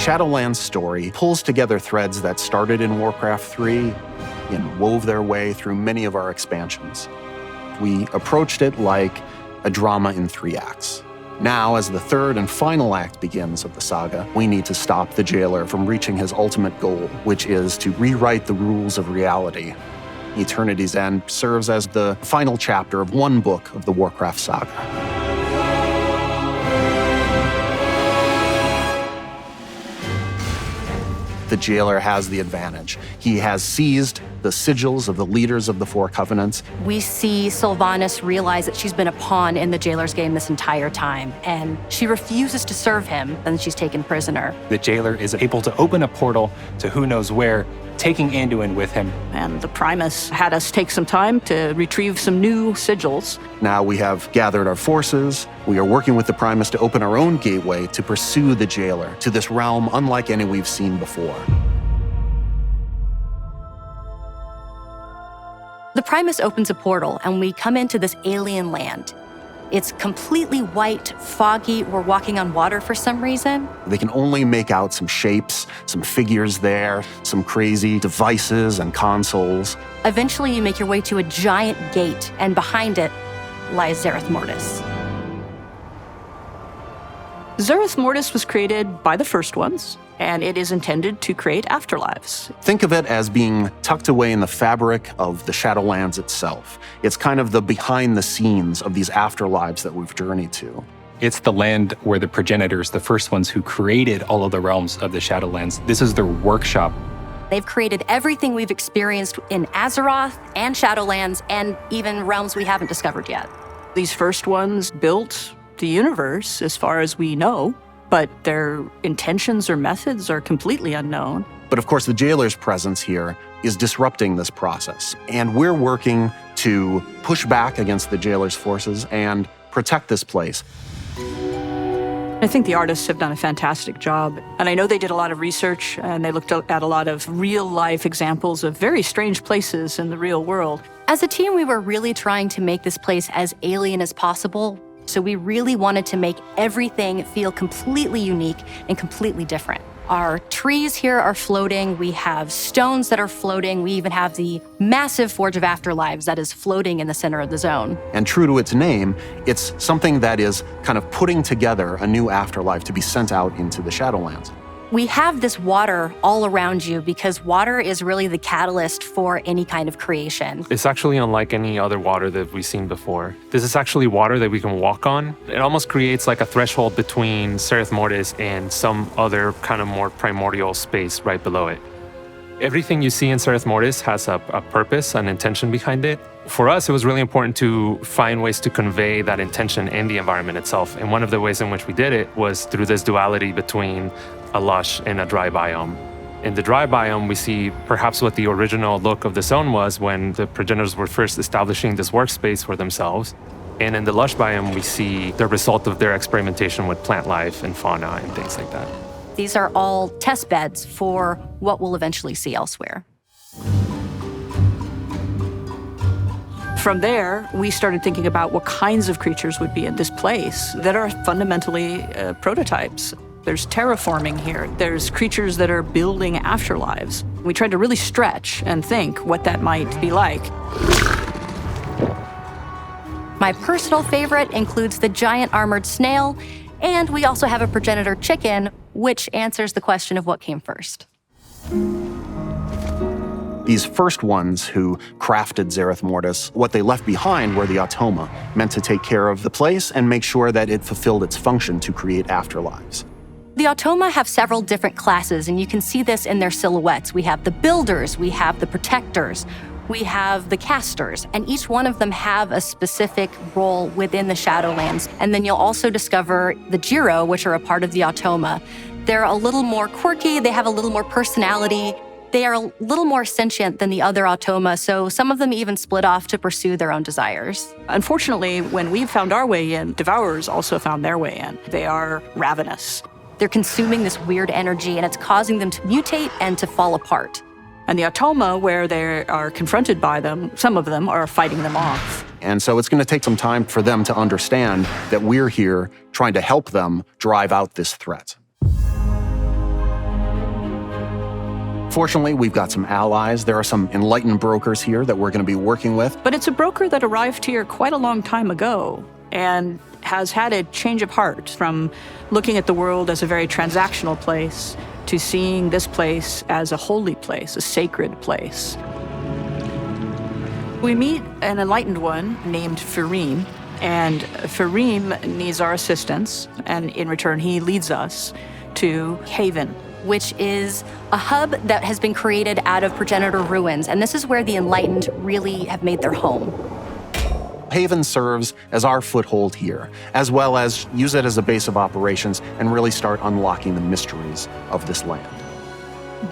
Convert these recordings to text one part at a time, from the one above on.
Shadowlands story pulls together threads that started in Warcraft 3 and wove their way through many of our expansions. We approached it like a drama in 3 acts. Now, as the third and final act begins of the saga, we need to stop the jailer from reaching his ultimate goal, which is to rewrite the rules of reality. Eternity's End serves as the final chapter of one book of the Warcraft saga. The jailer has the advantage. He has seized the sigils of the leaders of the Four Covenants. We see Sylvanas realize that she's been a pawn in the jailer's game this entire time, and she refuses to serve him, and she's taken prisoner. The jailer is able to open a portal to who knows where, taking Anduin with him. And the Primus had us take some time to retrieve some new sigils. Now we have gathered our forces. We are working with the Primus to open our own gateway to pursue the jailer to this realm unlike any we've seen before. The Primus opens a portal, and we come into this alien land. It's completely white, foggy. We're walking on water for some reason. They can only make out some shapes, some figures there, some crazy devices and consoles. Eventually, you make your way to a giant gate, and behind it lies Zereth Mortis. Zereth Mortis was created by the first ones, and it is intended to create afterlives. Think of it as being tucked away in the fabric of the Shadowlands itself. It's kind of the behind the scenes of these afterlives that we've journeyed to. It's the land where the progenitors, the first ones who created all of the realms of the Shadowlands, this is their workshop. They've created everything we've experienced in Azeroth and Shadowlands and even realms we haven't discovered yet. These first ones built the universe as far as we know, but their intentions or methods are completely unknown. But of course, the jailer's presence here is disrupting this process. And we're working to push back against the jailer's forces and protect this place. I think the artists have done a fantastic job. And I know they did a lot of research, and they looked at a lot of real-life examples of very strange places in the real world. As a team, we were really trying to make this place as alien as possible. So we really wanted to make everything feel completely unique and completely different. Our trees here are floating. We have stones that are floating. We even have the massive Forge of Afterlives that is floating in the center of the zone. And true to its name, it's something that is kind of putting together a new afterlife to be sent out into the Shadowlands. We have this water all around you because water is really the catalyst for any kind of creation. It's actually unlike any other water that we've seen before. This is actually water that we can walk on. It almost creates like a threshold between Zereth Mortis and some other kind of more primordial space right below it. Everything you see in Zereth Mortis has a purpose, an intention behind it. For us, it was really important to find ways to convey that intention in the environment itself. And one of the ways in which we did it was through this duality between a lush and a dry biome. In the dry biome, we see perhaps what the original look of the zone was when the progenitors were first establishing this workspace for themselves. And in the lush biome, we see the result of their experimentation with plant life and fauna and things like that. These are all test beds for what we'll eventually see elsewhere. From there, we started thinking about what kinds of creatures would be in this place that are fundamentally prototypes. There's terraforming here. There's creatures that are building afterlives. We tried to really stretch and think what that might be like. My personal favorite includes the giant armored snail, and we also have a progenitor chicken, which answers the question of what came first. These first ones who crafted Zereth Mortis, what they left behind were the Automa, meant to take care of the place and make sure that it fulfilled its function to create afterlives. The Automa have several different classes, and you can see this in their silhouettes. We have the builders, we have the protectors, we have the casters, and each one of them have a specific role within the Shadowlands. And then you'll also discover the Jiro, which are a part of the Automa. They're a little more quirky, they have a little more personality. They are a little more sentient than the other Automa, so some of them even split off to pursue their own desires. Unfortunately, when we found our way in, Devourers also found their way in. They are ravenous. They're consuming this weird energy, and it's causing them to mutate and to fall apart. And the Automa, where they are confronted by them, some of them are fighting them off. And so it's going to take some time for them to understand that we're here trying to help them drive out this threat. Fortunately, we've got some allies. There are some enlightened brokers here that we're going to be working with. But it's a broker that arrived here quite a long time ago and has had a change of heart from looking at the world as a very transactional place to seeing this place as a holy place, a sacred place. We meet an enlightened one named Fareem, and Fareem needs our assistance, and in return, he leads us to Haven, which is a hub that has been created out of progenitor ruins. And this is where the enlightened really have made their home. Haven serves as our foothold here, as well as use it as a base of operations and really start unlocking the mysteries of this land.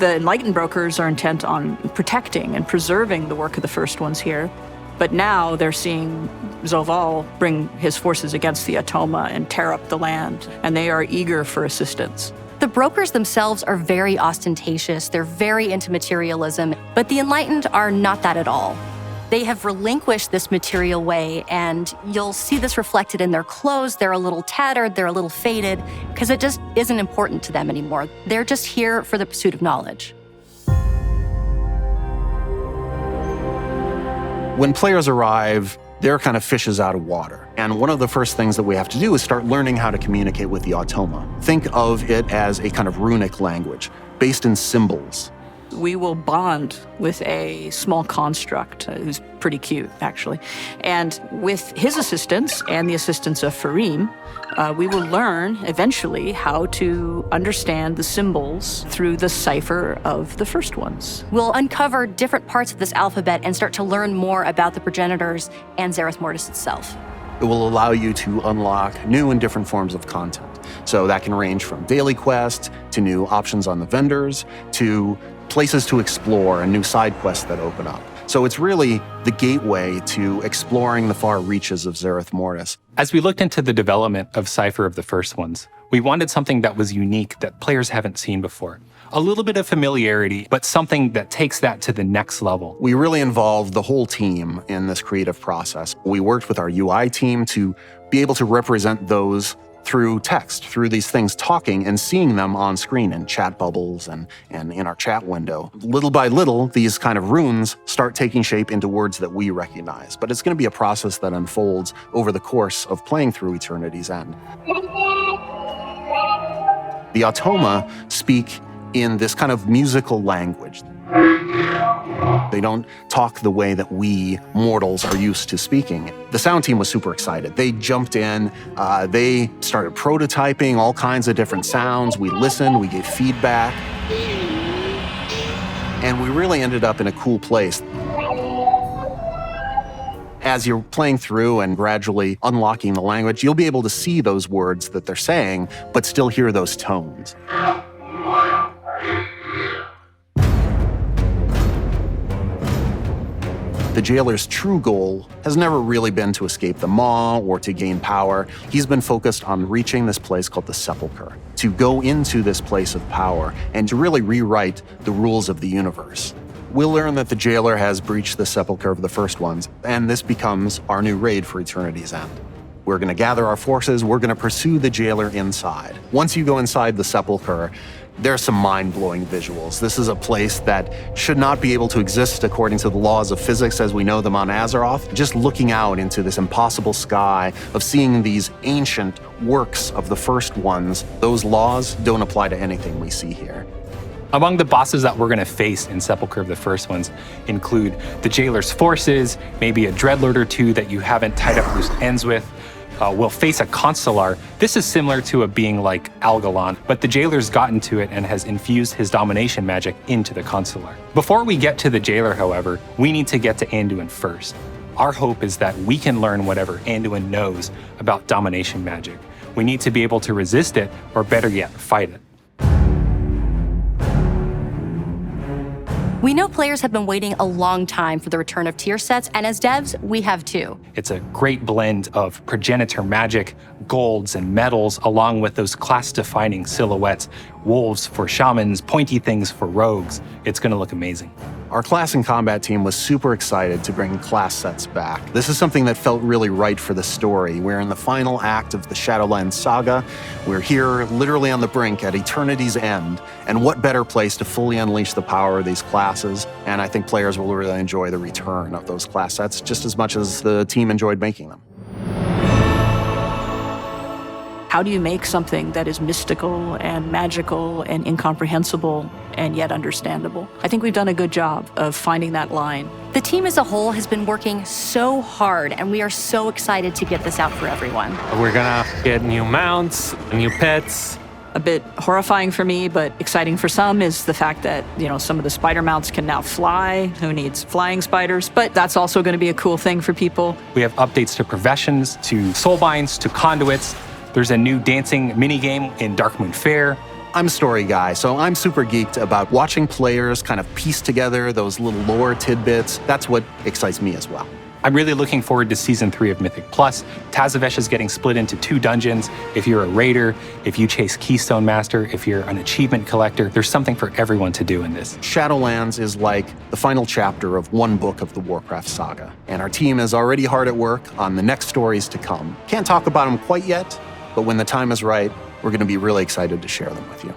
The enlightened brokers are intent on protecting and preserving the work of the first ones here. But now they're seeing Zoval bring his forces against the Atoma and tear up the land, and they are eager for assistance. The brokers themselves are very ostentatious, they're very into materialism, but the enlightened are not that at all. They have relinquished this material way, and you'll see this reflected in their clothes. They're a little tattered, they're a little faded, because it just isn't important to them anymore. They're just here for the pursuit of knowledge. When players arrive, they're kind of fishes out of water. And one of the first things that we have to do is start learning how to communicate with the Atoma. Think of it as a kind of runic language, based in symbols. We will bond with a small construct who's pretty cute, actually. And with his assistance and the assistance of Fareem, we will learn eventually how to understand the symbols through the cipher of the first ones. We'll uncover different parts of this alphabet and start to learn more about the progenitors and Zereth Mortis itself. It will allow you to unlock new and different forms of content. So that can range from daily quests to new options on the vendors to places to explore and new side quests that open up. So it's really the gateway to exploring the far reaches of Zereth Mortis. As we looked into the development of Cipher of the First Ones, we wanted something that was unique that players haven't seen before. A little bit of familiarity, but something that takes that to the next level. We really involved the whole team in this creative process. We worked with our UI team to be able to represent those through text, through these things talking and seeing them on screen in chat bubbles and in our chat window. Little by little, these kind of runes start taking shape into words that we recognize. But it's going to be a process that unfolds over the course of playing through Eternity's End. The Atoma speak in this kind of musical language. They don't talk the way that we mortals are used to speaking. The sound team was super excited. They jumped in, they started prototyping all kinds of different sounds. We listened, we gave feedback. And we really ended up in a cool place. As you're playing through and gradually unlocking the language, you'll be able to see those words that they're saying, but still hear those tones. The jailer's true goal has never really been to escape the Maw or to gain power. He's been focused on reaching this place called the Sepulchre, to go into this place of power and to really rewrite the rules of the universe. We'll learn that the jailer has breached the Sepulchre of the First Ones, and this becomes our new raid for Eternity's End. We're going to gather our forces, we're going to pursue the jailer inside. Once you go inside the Sepulchre, there's some mind-blowing visuals. This is a place that should not be able to exist according to the laws of physics as we know them on Azeroth. Just looking out into this impossible sky of seeing these ancient works of the First Ones, those laws don't apply to anything we see here. Among the bosses that we're going to face in Sepulchre of the First Ones include the jailer's forces, maybe a dreadlord or two that you haven't tied up loose ends with. We'll face a consular. This is similar to a being like Algalon, but the jailer's gotten to it and has infused his domination magic into the consular. Before we get to the jailer, however, we need to get to Anduin first. Our hope is that we can learn whatever Anduin knows about domination magic. We need to be able to resist it, or better yet, fight it. We know players have been waiting a long time for the return of tier sets, and as devs, we have too. It's a great blend of progenitor magic, golds, and metals, along with those class-defining silhouettes. wolves for shamans, pointy things for rogues. It's going to look amazing. Our class and combat team was super excited to bring class sets back. This is something that felt really right for the story. We're in the final act of the Shadowlands saga. We're here literally on the brink at eternity's end. And what better place to fully unleash the power of these classes? And I think players will really enjoy the return of those class sets just as much as the team enjoyed making them. How do you make something that is mystical and magical and incomprehensible and yet understandable? I think we've done a good job of finding that line. The team as a whole has been working so hard, and we are so excited to get this out for everyone. We're gonna get new mounts, new pets. A bit horrifying for me, but exciting for some is the fact that, some of the spider mounts can now fly. Who needs flying spiders? But that's also going to be a cool thing for people. We have updates to professions, to soulbinds, to conduits. There's a new dancing minigame in Darkmoon Fair. I'm a story guy, so I'm super geeked about watching players kind of piece together those little lore tidbits. That's what excites me as well. I'm really looking forward to Season 3 of Mythic Plus. Tazavesh is getting split into 2 dungeons. If you're a raider, if you chase Keystone Master, if you're an achievement collector, there's something for everyone to do in this. Shadowlands is like the final chapter of one book of the Warcraft saga, and our team is already hard at work on the next stories to come. Can't talk about them quite yet, but when the time is right, we're going to be really excited to share them with you.